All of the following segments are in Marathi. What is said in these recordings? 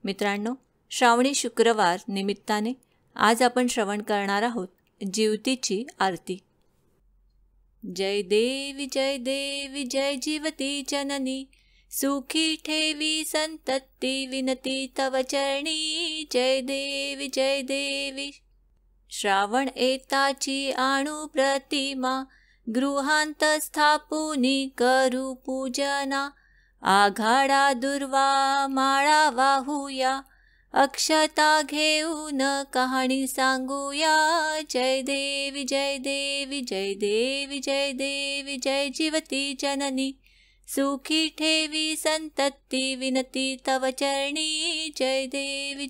मित्रांनो, श्रावणी शुक्रवार निमित्ताने आज आपण श्रवण करणार आहोत जीवतीची आरती। जय देवी जय जीवती जननी, सुखी ठेवी संतती विनती तव चरणी। जय देवी श्रावण एताची आणू प्रतिमा, गृहांत स्थापुनी करू पूजना। आघाडा दुर्वा माळा वाहूया, अक्षता घेऊन कहाणी सांगूया। जय देवी जय जीवती जननी, सुखी ठेवी संतती विनती तव चरणी। जय देवी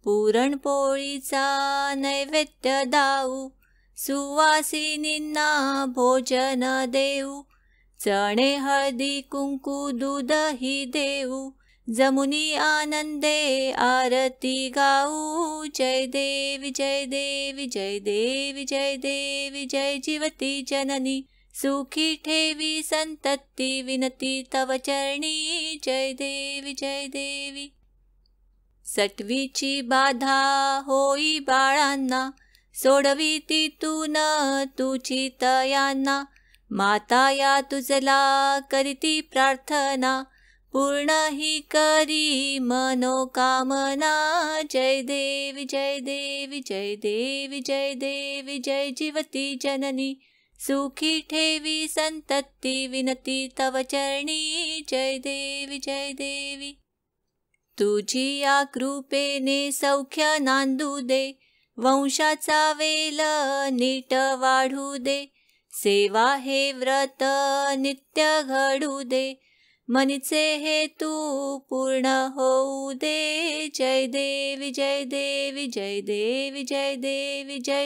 पुरणपोळीचा नैवेद्य दाऊ, सुवासिनींना भोजन देऊ। चणे हळदी कुंकू दूधही देऊ, जमुनी आनंदे आरती गाऊ। जय देवी जय जीवती जननी, सुखी ठेवी संतती विनती तव चरणी। जय देवी सटवीची बाधा होई बाळांना, सोडवी तिथून तुची तयांना। माता या तुझला करीती प्रार्थना, पूर्ण ही करी मनोकामना। जय देवी जय जीवती जननी, सुखी ठेवी संतती विनती तव चरणी। जय देवी तुझी या कृपेने सौख्य नांदू दे, वंशाचा वेल नीट वाढू दे। सेवा हे व्रत नित्य घडू दे, मनीचे हेतू पूर्ण होऊ दे। जय देवी जय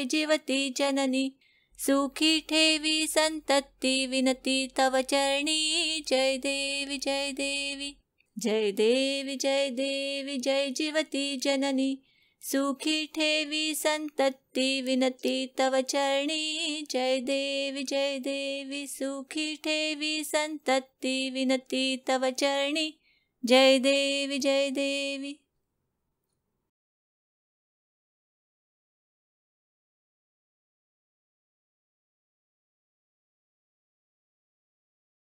जीवती जननी, सुखी ठेवी संतती विनती तव चरणी। जय देवी जय जीवती जननी, सुखी ठेवी संतती विनती तव चरणी। जय देवी सुखी ठेवी संतती विनती तव चरणी। जय देवी